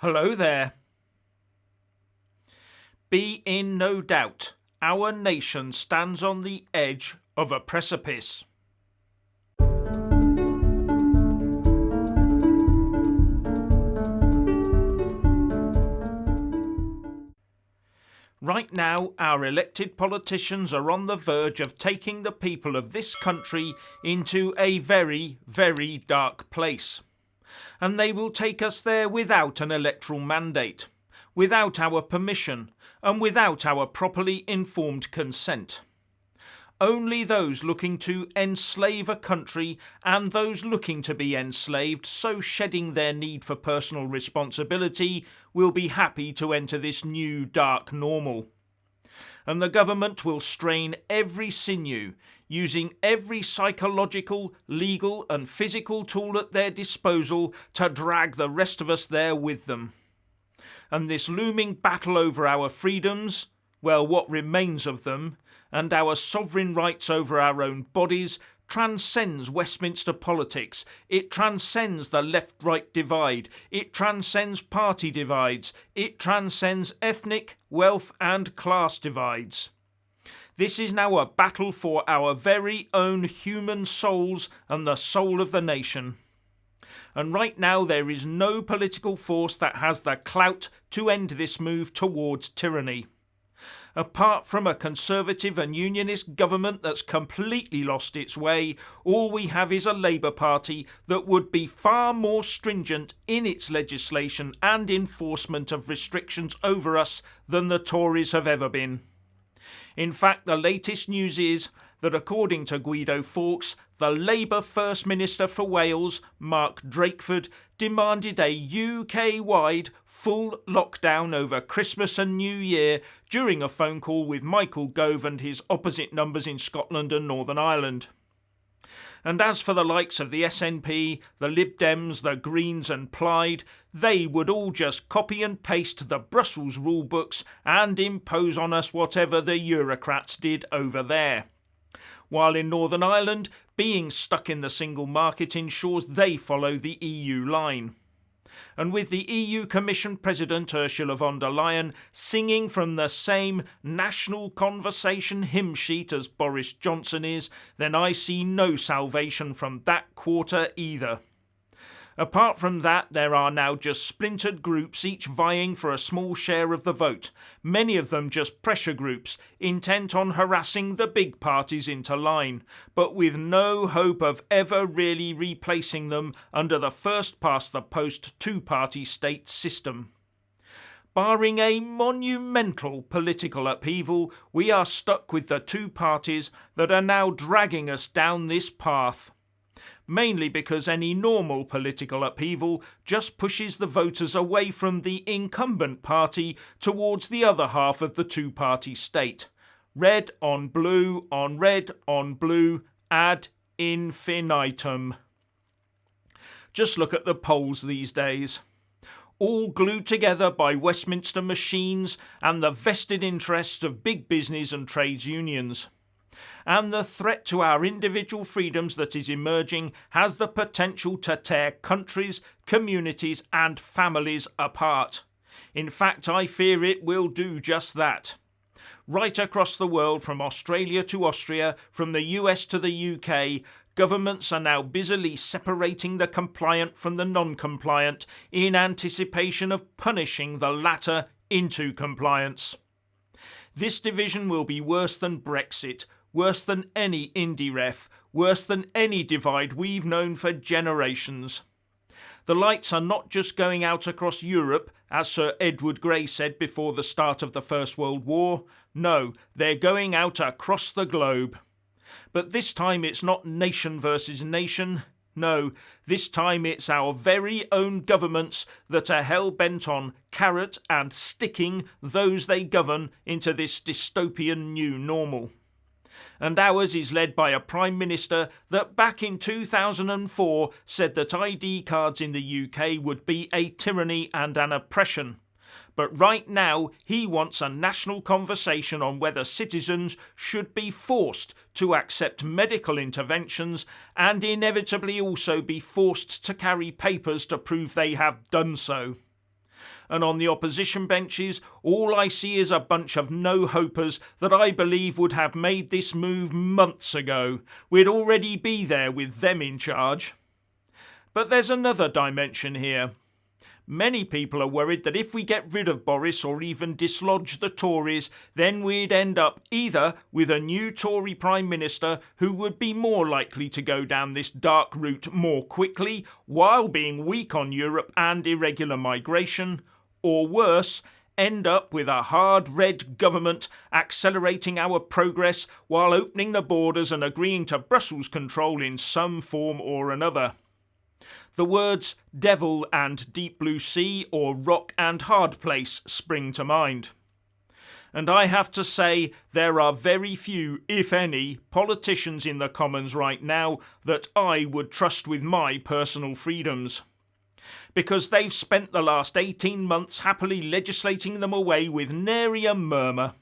Hello there. Be in no doubt, our nation stands on the edge of a precipice. Right now, our elected politicians are on the verge of taking the people of this country into a very, very dark place. And they will take us there without an electoral mandate, without our permission, and without our properly informed consent. Only those looking to enslave a country and those looking to be enslaved, so shedding their need for personal responsibility, will be happy to enter this new dark normal. And the government will strain every sinew, using every psychological, legal and physical tool at their disposal to drag the rest of us there with them. And this looming battle over our freedoms, well, what remains of them, and our sovereign rights over our own bodies transcends Westminster politics. It transcends the left-right divide. It transcends party divides. It transcends ethnic, wealth and class divides. This is now a battle for our very own human souls and the soul of the nation. And right now there is no political force that has the clout to end this move towards tyranny. Apart from a Conservative and Unionist government that's completely lost its way, all we have is a Labour Party that would be far more stringent in its legislation and enforcement of restrictions over us than the Tories have ever been. In fact, the latest news is that according to Guido Fawkes, the Labour First Minister for Wales, Mark Drakeford, demanded a UK-wide full lockdown over Christmas and New Year during a phone call with Michael Gove and his opposite numbers in Scotland and Northern Ireland. And as for the likes of the SNP, the Lib Dems, the Greens and Plaid, they would all just copy and paste the Brussels rule books and impose on us whatever the Eurocrats did over there. While in Northern Ireland, being stuck in the single market ensures they follow the EU line. And with the EU Commission President Ursula von der Leyen singing from the same national conversation hymn sheet as Boris Johnson is, then I see no salvation from that quarter either. Apart from that, there are now just splintered groups, each vying for a small share of the vote, many of them just pressure groups, intent on harassing the big parties into line, but with no hope of ever really replacing them under the first-past-the-post two-party state system. Barring a monumental political upheaval, we are stuck with the two parties that are now dragging us down this path. Mainly because any normal political upheaval just pushes the voters away from the incumbent party towards the other half of the two-party state. Red on blue on red on blue ad infinitum. Just look at the polls these days. All glued together by Westminster machines and the vested interests of big business and trades unions. And the threat to our individual freedoms that is emerging has the potential to tear countries, communities and families apart. In fact, I fear it will do just that. Right across the world, from Australia to Austria, from the US to the UK, governments are now busily separating the compliant from the non-compliant in anticipation of punishing the latter into compliance. This division will be worse than Brexit, worse than any indie ref, worse than any divide we've known for generations. The lights are not just going out across Europe, as Sir Edward Grey said before the start of the First World War. No, they're going out across the globe. But this time it's not nation versus nation. No, this time it's our very own governments that are hell-bent on carrot and sticking those they govern into this dystopian new normal. And ours is led by a Prime Minister that back in 2004 said that ID cards in the UK would be a tyranny and an oppression. But right now he wants a national conversation on whether citizens should be forced to accept medical interventions and inevitably also be forced to carry papers to prove they have done so. And on the opposition benches, all I see is a bunch of no-hopers that I believe would have made this move months ago. We'd already be there with them in charge. But there's another dimension here. Many people are worried that if we get rid of Boris or even dislodge the Tories, then we'd end up either with a new Tory Prime Minister who would be more likely to go down this dark route more quickly while being weak on Europe and irregular migration, or worse, end up with a hard red government accelerating our progress while opening the borders and agreeing to Brussels control in some form or another. The words devil and deep blue sea or rock and hard place spring to mind. And I have to say there are very few, if any, politicians in the Commons right now that I would trust with my personal freedoms. Because they've spent the last 18 months happily legislating them away with nary a murmur.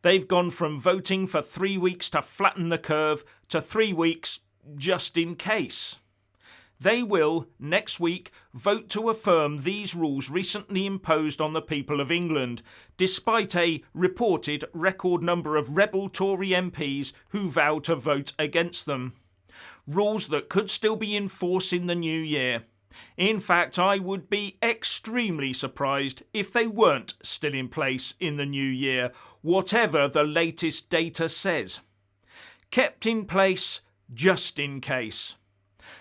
They've gone from voting for 3 weeks to flatten the curve to 3 weeks just in case. They will, next week, vote to affirm these rules recently imposed on the people of England, despite a reported record number of rebel Tory MPs who vow to vote against them. Rules that could still be in force in the new year. In fact, I would be extremely surprised if they weren't still in place in the new year, whatever the latest data says. Kept in place just in case.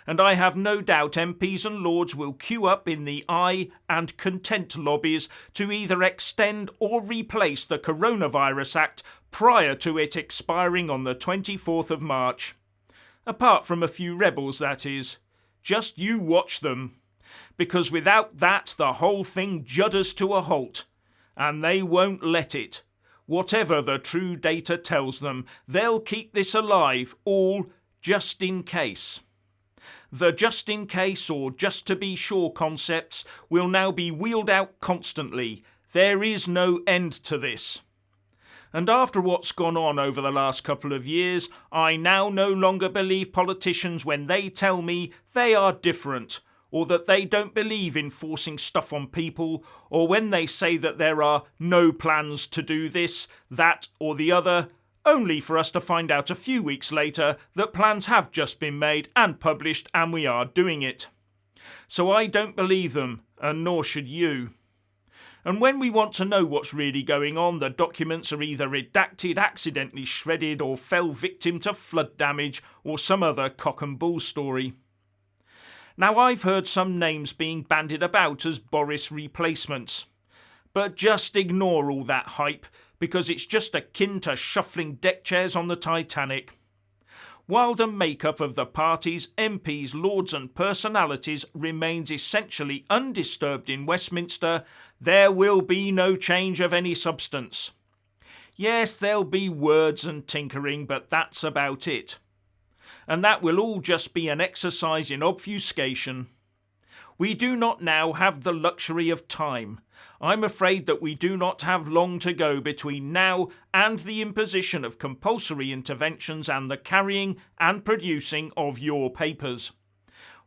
And I have no doubt MPs and Lords will queue up in the aye and content lobbies to either extend or replace the Coronavirus Act prior to it expiring on the 24th of March. Apart from a few rebels, that is. Just you watch them. Because without that, the whole thing judders to a halt. And they won't let it. Whatever the true data tells them, they'll keep this alive, all just in case. The just in case or just to be sure concepts will now be wheeled out constantly. There is no end to this. And after what's gone on over the last couple of years, I now no longer believe politicians when they tell me they are different, or that they don't believe in forcing stuff on people, or when they say that there are no plans to do this, that or the other, only for us to find out a few weeks later that plans have just been made and published and we are doing it. So I don't believe them, and nor should you. And when we want to know what's really going on, the documents are either redacted, accidentally shredded, or fell victim to flood damage or some other cock and bull story. Now I've heard some names being bandied about as Boris replacements. But just ignore all that hype, because it's just akin to shuffling deck chairs on the Titanic. While the makeup of the parties, MPs, Lords and personalities remains essentially undisturbed in Westminster, there will be no change of any substance. Yes, there'll be words and tinkering, but that's about it. And that will all just be an exercise in obfuscation. We do not now have the luxury of time. I'm afraid that we do not have long to go between now and the imposition of compulsory interventions and the carrying and producing of your papers.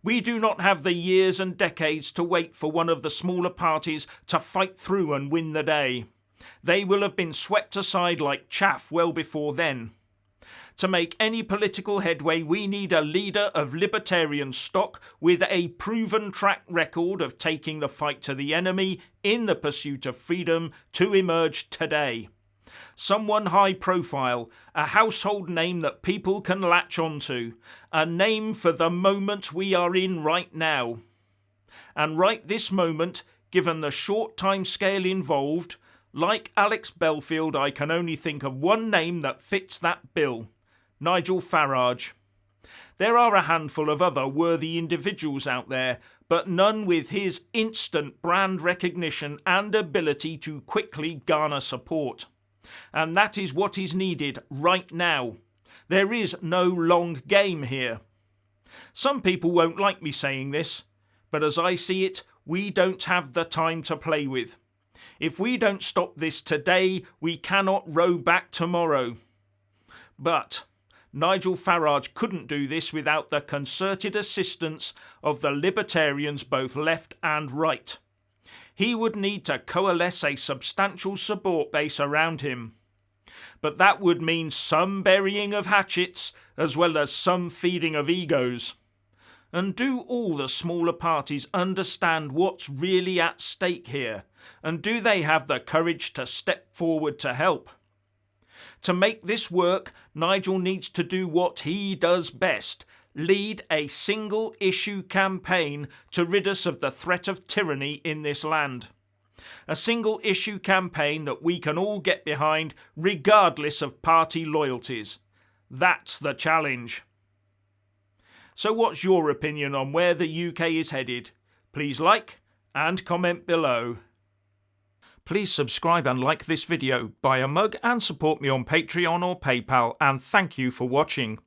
We do not have the years and decades to wait for one of the smaller parties to fight through and win the day. They will have been swept aside like chaff well before then. To make any political headway, we need a leader of libertarian stock with a proven track record of taking the fight to the enemy in the pursuit of freedom to emerge today. Someone high profile, a household name that people can latch onto, a name for the moment we are in right now. And right this moment, given the short time scale involved, like Alex Belfield, I can only think of one name that fits that bill. Nigel Farage. There are a handful of other worthy individuals out there, but none with his instant brand recognition and ability to quickly garner support. And that is what is needed right now. There is no long game here. Some people won't like me saying this, but as I see it, we don't have the time to play with. If we don't stop this today, we cannot row back tomorrow. But Nigel Farage couldn't do this without the concerted assistance of the libertarians both left and right. He would need to coalesce a substantial support base around him. But that would mean some burying of hatchets as well as some feeding of egos. And do all the smaller parties understand what's really at stake here? And do they have the courage to step forward to help? To make this work, Nigel needs to do what he does best: lead a single issue campaign to rid us of the threat of tyranny in this land. A single issue campaign that we can all get behind regardless of party loyalties. That's the challenge. So what's your opinion on where the UK is headed? Please like and comment below. Please subscribe and like this video, buy a mug and support me on Patreon or PayPal, and thank you for watching.